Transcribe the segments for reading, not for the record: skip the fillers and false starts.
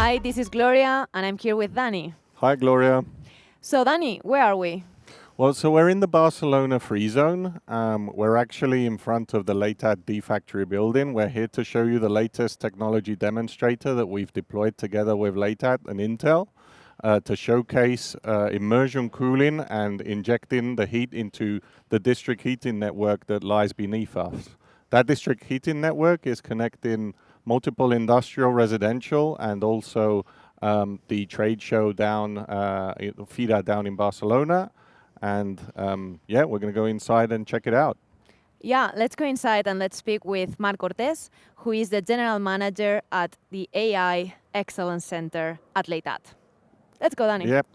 Hi, this is Gloria, and I'm here with Dani. Hi, Gloria. So, Dani, where are we? Well, so we're in the Barcelona free zone. We're actually in front of the LATAT DFactory building. We're here to show you the latest technology demonstrator that we've deployed together with LATAT and Intel to showcase immersion cooling and injecting the heat into the district heating network that lies beneath us. That district heating network is connecting multiple industrial, residential, and also the trade show down, FIRA down in Barcelona. And yeah, we're going to go inside and check it out. Yeah, let's go inside and let's speak with Marc Cortes, who is the general manager at the AI Excellence Center at LATAT. Let's go, Dani. Yep.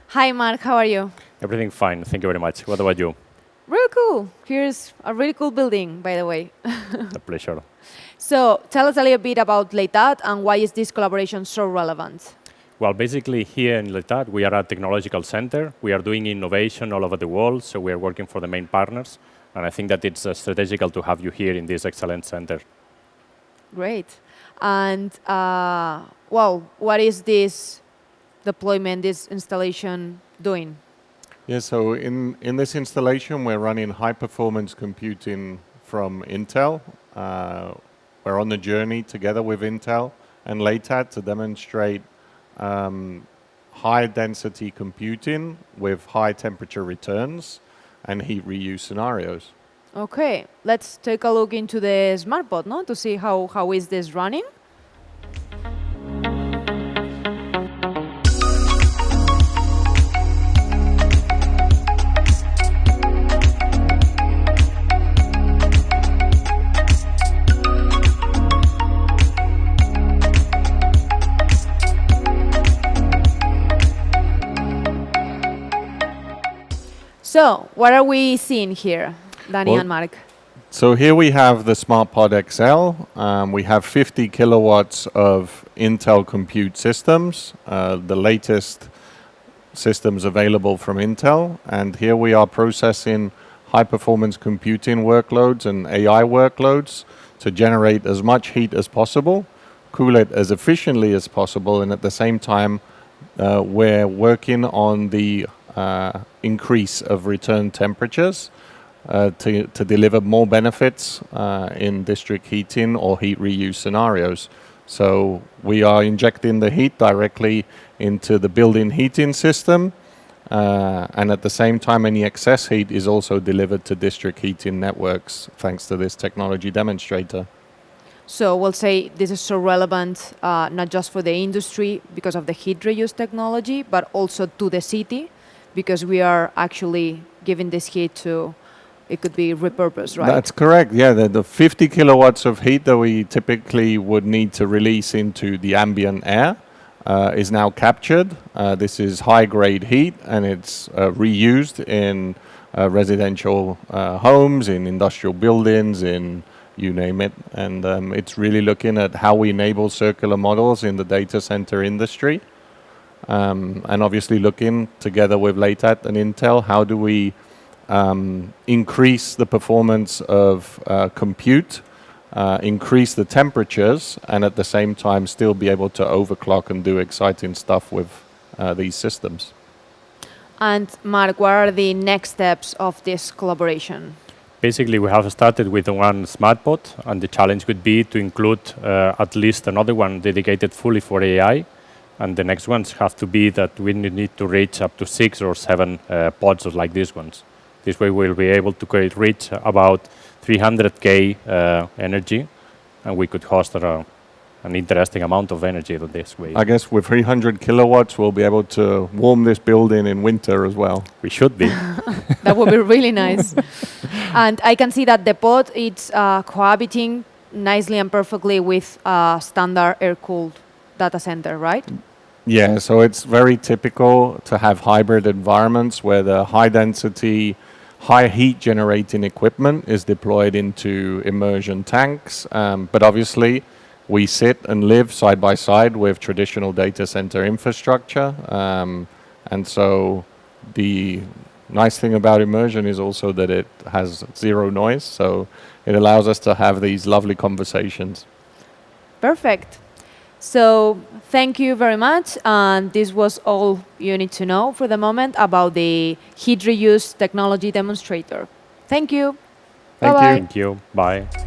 Hi, Marc, how are you? Everything fine, thank you very much. What about you? Really cool. Here's a really cool building, by the way. A pleasure. So, tell us a little bit about LATAT and why is this collaboration so relevant? Well, basically here in LATAT, we are a technological center. We are doing innovation all over the world, so we are working for the main partners. And I think that it's strategical to have you here in this excellent center. Great. And, well, what is this deployment, this installation doing? Yeah, so in this installation, we're running high-performance computing from Intel. We're on the journey together with Intel and LATAT to demonstrate high-density computing with high-temperature returns and heat reuse scenarios. Okay, let's take a look into the SmartBot, no, to see how is this running. So, what are we seeing here, Dani and Marc? So here we have the SmartPod XL. We have 50 kilowatts of Intel compute systems, the latest systems available from Intel. And here we are processing high-performance computing workloads and AI workloads to generate as much heat as possible, cool it as efficiently as possible, and at the same time, we're working on the increase of return temperatures to deliver more benefits in district heating or heat reuse scenarios. So we are injecting the heat directly into the building heating system, and at the same time any excess heat is also delivered to district heating networks thanks to this technology demonstrator. So we'll say this is so relevant not just for the industry because of the heat reuse technology, but also to the city because we are actually giving this heat to, it could be repurposed, right? That's correct, yeah. The 50 kilowatts of heat that we typically would need to release into the ambient air is now captured. This is high-grade heat, and it's reused in residential homes, in industrial buildings, in you name it. And it's really looking at how we enable circular models in the data center industry. And obviously looking together with LATAT and Intel, how do we increase the performance of compute, increase the temperatures, and at the same time still be able to overclock and do exciting stuff with these systems. And Marc, what are the next steps of this collaboration? Basically, we have started with one SmartBot, and the challenge would be to include at least another one dedicated fully for AI. And the next ones have to be that we need to reach up to 6 or 7 pods like these ones. This way we'll be able to reach about 300K energy, and we could host an interesting amount of energy this way. I guess with 300 kilowatts, we'll be able to warm this building in winter as well. We should be. That would be really nice. And I can see that the pod it's cohabiting nicely and perfectly with standard air-cooled data center, right? Yeah, so it's very typical to have hybrid environments where the high density, high heat generating equipment is deployed into immersion tanks. But obviously, we sit and live side by side with traditional data center infrastructure. And so the nice thing about immersion is also that it has zero noise. So it allows us to have these lovely conversations. Perfect. So thank you very much. And this was all you need to know for the moment about the heat reuse technology demonstrator. Thank you. Thank Bye-bye. you. Thank you. Bye.